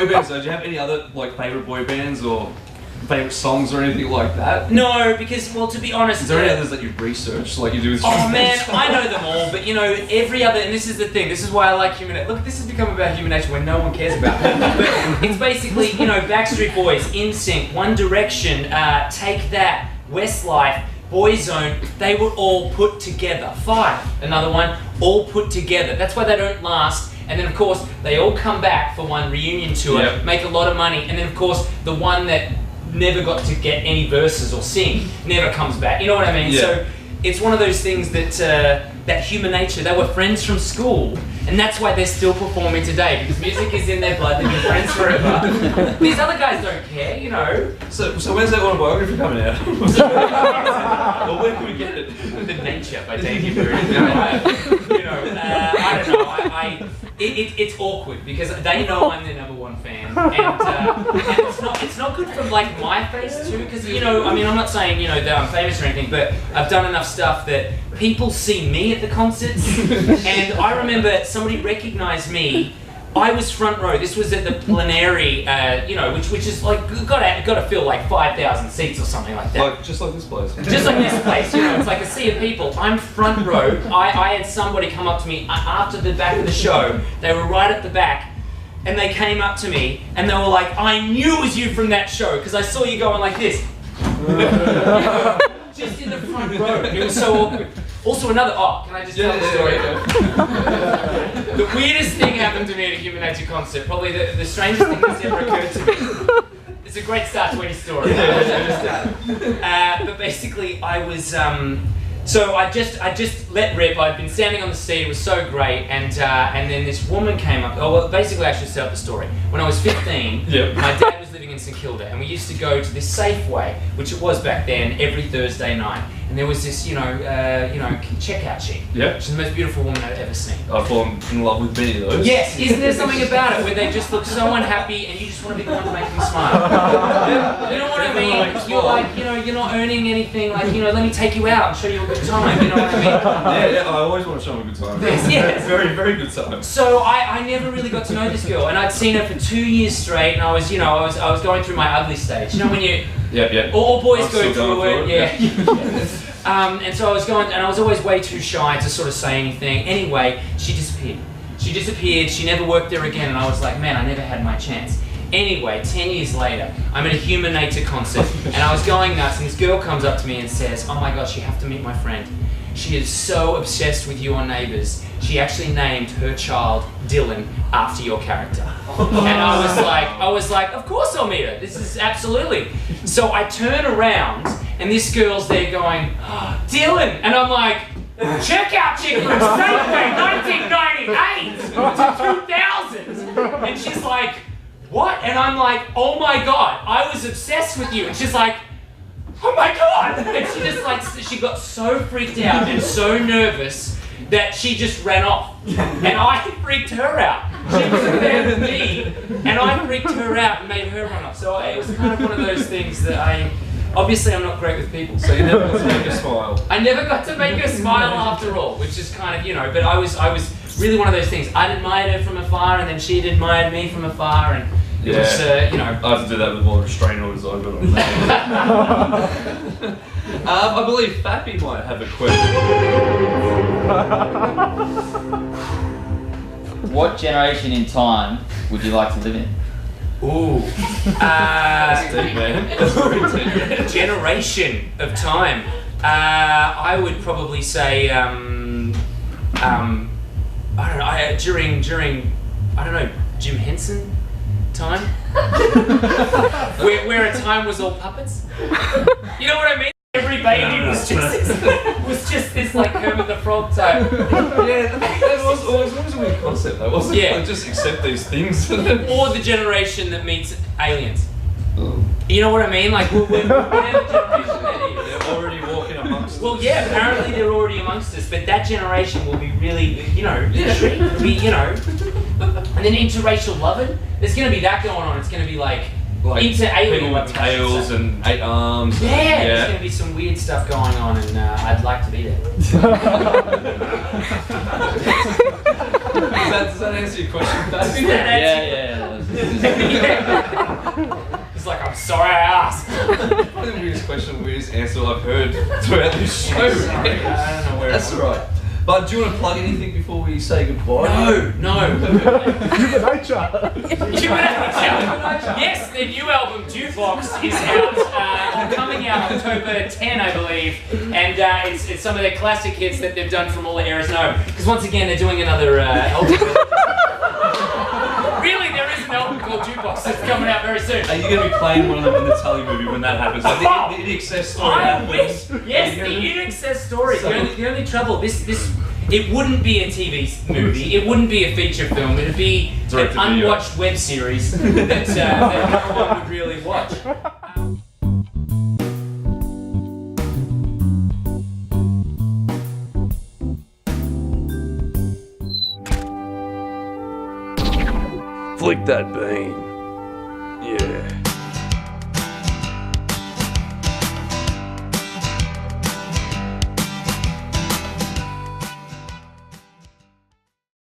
bands though, do you have any other like favourite boy bands or favourite songs or anything like that? No, because, well, to be honest... Is there any others that you've researched, like you do with... Oh man, I know them all, but you know, every other, and this is the thing, this is why I like Human Nature. Look, this has become about Human Nature when no one cares about it. But it's basically, you know, Backstreet Boys, NSYNC, One Direction, Take That, Westlife, Boyzone, they were all put together. Five, another one, all put together. That's why they don't last. And then of course, they all come back for one reunion tour, make a lot of money, and then of course, the one that never got to get any verses or sing never comes back. You know what I mean? So it's one of those things that that Human Nature, they were friends from school, and that's why they're still performing today, because music is in their blood. They've been friends forever. These other guys don't care, you know. So when's that autobiography coming out? Or where can we get it? The Nature by Davey Byrne. I don't know. It's awkward because they know I'm their #1 fan, and it's not good from like my face too, because you know, I mean, I'm not saying, you know, that I'm famous or anything, but I've done enough stuff that people see me at the concerts, and I remember somebody recognized me. I was front row. This was at the Plenary, you know, which is like got to fill like 5,000 seats or something like that. Like just like this place. Just like this place, you know, it's like a sea of people. I'm front row. I had somebody come up to me after the back of the show. They were right at the back, and they came up to me and they were like, "I knew it was you from that show because I saw you going like this." Just in the front row. It was so awkward. Also another, can I just tell the story? The weirdest thing happened to me at a Human Nature concert, probably the strangest thing that's ever occurred to me. It's a great start to any story. But basically I was, so I just let rip. I'd been standing on the seat, it was so great, and then this woman came up. Oh, well, basically I should set up the story. When I was 15, my dad was living in St Kilda, and we used to go to this Safeway, which it was back then, every Thursday night. And there was this, you know, checkout chick. She's the most beautiful woman I've ever seen. I've fallen in love with many of those. Yes, isn't there something about it where they just look so unhappy and you just want to be the one to make them smile? You know what I mean? You're like, you know, you're not earning anything, like, you know, let me take you out and show you a good time, you know what I mean? Yeah, I always want to show them a good time. Yes. Very, very good time. So I never really got to know this girl, and I'd seen her for 2 years straight, and I was, you know, I was going through my ugly stage. You know when you... All boys go through it, and so I was going, and I was always way too shy to sort of say anything. Anyway, she disappeared. She never worked there again, and I was like, man, I never had my chance. Anyway, 10 years later, I'm at a Human Nature concert, and I was going nuts, and this girl comes up to me and says, oh my gosh, you have to meet my friend. She is so obsessed with you on Neighbours. She actually named her child Dylan after your character. And I was like, of course I'll meet her. This is absolutely. So I turn around and this girl's there going, oh, Dylan, and I'm like, checkout chick from Safeway, 1998 to 2000. And she's like, what? And I'm like, oh my God, I was obsessed with you. And she's like, oh my God! And she just like, she got so freaked out and so nervous that she just ran off. And I freaked her out. She was there with me, and I freaked her out and made her run off. So it was kind of one of those things that obviously I'm not great with people. So you never got to make her smile? I never got to make her smile after all, which is kind of, you know, but I was really one of those things. I'd admired her from afar, and then she'd admired me from afar, and it was, you know... I have to do that with more restraining orders I've got on that. I believe Fappy might have a question. What generation in time would you like to live in? Ooh. That's deep, man. That's very deep. Generation of time. I would probably say, I don't know, during, I don't know, Jim Henson time? where a time was all puppets? You know what I mean? Every baby was just this like Kermit the Frog type. Yeah, that was always a weird concept though, wasn't it? Like, just accept these things. Or the generation that meets aliens. You know what I mean? Like, we're the generation that is. They're already walking amongst us. Well, yeah, apparently they're already amongst us, but that generation will be really, you know, intrigued. It'll be, you know, and then interracial loving. There's going to be that going on. It's going to be like inter-alien people with tails and 8 arms. Yeah, there's going to be some weird stuff going on, and I'd like to be there. Does that answer your question? Yeah. He's like, I'm sorry I asked. Probably the weirdest question, weirdest answer I've heard throughout this show. Sorry, I don't know where That's it was. alright. But do you want to plug anything before we say goodbye? No. Human nature. Yes, their new album Jukebox is out, coming out October 10, I believe, and it's some of their classic hits that they've done from all the eras. No, because once again they're doing another album. Really, there is an album called Jukebox that's coming out very soon. Are you going to be playing one of them in the Tully movie when that happens? Like the INXS story I happens. wish. Yes, the INXS story. The only trouble, this it wouldn't be a TV movie. It wouldn't be a feature film. It'd be an Direct to video. unwatched web series that no one would really watch. Flick that bean.